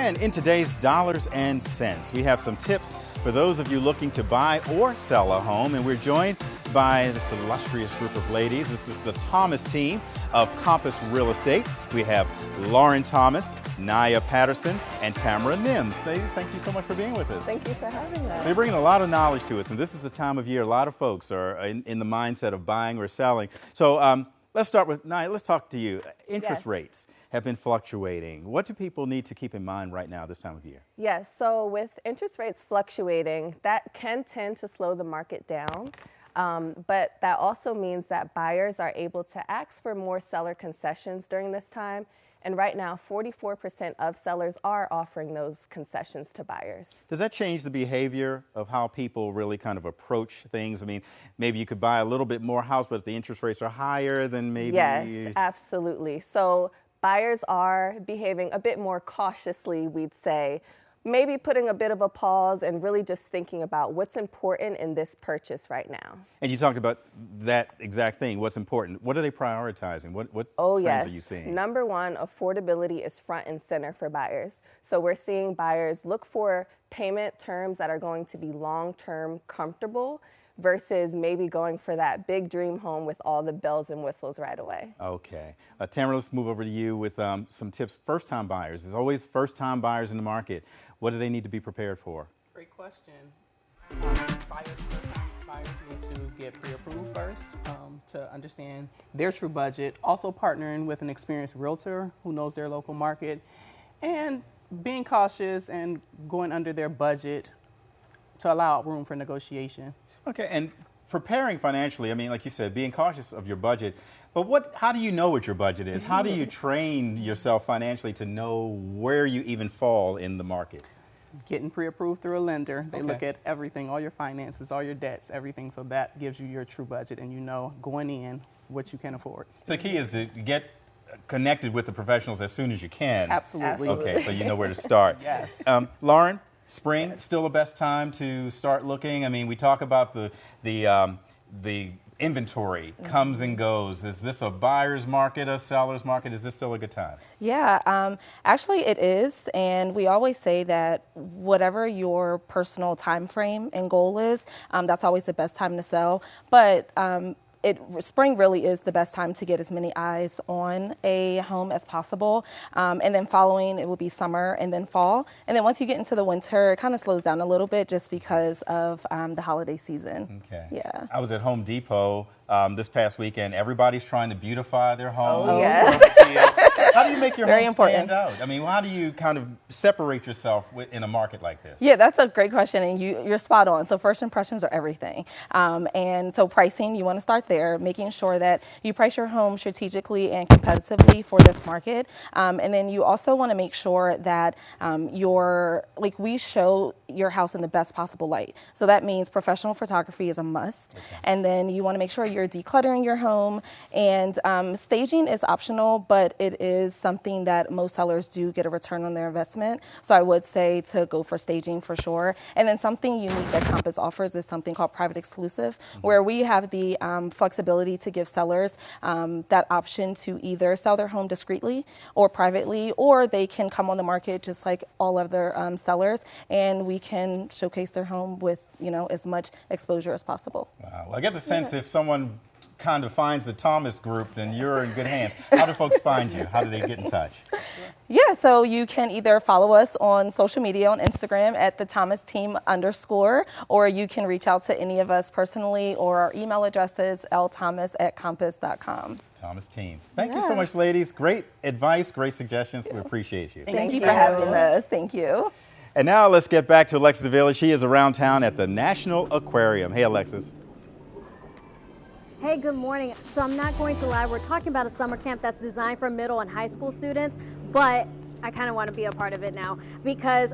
And in today's Dollars and Cents, we have some tips for those of you looking to buy or sell a home. And we're joined by this illustrious group of ladies. This is the Thomas team of Compass Real Estate. We have Lauren Thomas, Naya Patterson, and Tamara Nims. Ladies, thank you so much for being with us. Thank you for having us. They're bringing a lot of knowledge to us, and this is the time of year a lot of folks are in the mindset of buying or selling. So let's start with Naya. Let's talk to you. Interest rates have been fluctuating. What do people need to keep in mind right now this time of year? Yes, so with interest rates fluctuating, that can tend to slow the market down. But that also means that buyers are able to ask for more seller concessions during this time. And right now, 44% of sellers are offering those concessions to buyers. Does that change the behavior of how people really kind of approach things? I mean, maybe you could buy a little bit more house, but if the interest rates are higher, then maybe... Yes, absolutely. So buyers are behaving a bit more cautiously, we'd say. Maybe putting a bit of a pause and really just thinking about what's important in this purchase right now. And you talked about that exact thing. What's important? What are they prioritizing? What trends are you seeing? Number one, affordability is front and center for buyers. So we're seeing buyers look for payment terms that are going to be long-term comfortable versus maybe going for that big dream home with all the bells and whistles right away. Okay. Tamara, let's move over to you with some tips. First-time buyers. There's always first-time buyers in the market. What do they need to be prepared for? Great question. First-time buyers need to get pre-approved first to understand their true budget. Also partnering with an experienced realtor who knows their local market, and being cautious and going under their budget to allow room for negotiation. Okay, and preparing financially, I mean, like you said, being cautious of your budget, but how do you know what your budget is? How do you train yourself financially to know where you even fall in the market? Getting pre-approved through a lender. They look at everything, all your finances, all your debts, everything, so that gives you your true budget and you know going in what you can afford. The key is to get connected with the professionals as soon as you can. Absolutely. Okay, so you know where to start. Yes. Lauren? Spring, still the best time to start looking? I mean, we talk about the inventory comes and goes. Is this a buyer's market, a seller's market? Is this still a good time? Yeah, actually it is. And we always say that whatever your personal time frame and goal is, that's always the best time to sell. But spring really is the best time to get as many eyes on a home as possible. And then following, it will be summer and then fall. And then once you get into the winter, it kind of slows down a little bit just because of the holiday season. Okay. Yeah. I was at Home Depot this past weekend. Everybody's trying to beautify their home. Oh, yes. How do you make your Very home important. stand out? I mean, how do you kind of separate yourself in a market like this? Yeah, that's a great question, and you're spot on. So first impressions are everything. And so pricing, you want to start there, making sure that you price your home strategically and competitively for this market. And then you also want to make sure that we show your house in the best possible light. So that means professional photography is a must. Okay. And then you want to make sure you're decluttering your home. And staging is optional, but it is something that most sellers do get a return on their investment. So I would say to go for staging for sure. And then something unique that Compass offers is something called private exclusive, where we have the flexibility to give sellers that option to either sell their home discreetly or privately, or they can come on the market just like all other sellers, and we can showcase their home with as much exposure as possible. Wow. Well, I get the sense if someone kind of finds the Thomas group, then you're in good hands. How do folks find you? How do they get in touch? Yeah, so you can either follow us on social media on Instagram at the Thomas Team _, or you can reach out to any of us personally, or our email address is lthomas@compass.com. Thomas Team. Thank you so much, ladies. Great advice, great suggestions. We appreciate you. Thank you for having us. Thank you. And now let's get back to Alexis Davila. She is around town at the National Aquarium. Hey, Alexis. Hey, good morning. So I'm not going to lie, we're talking about a summer camp that's designed for middle and high school students, but I kind of want to be a part of it now because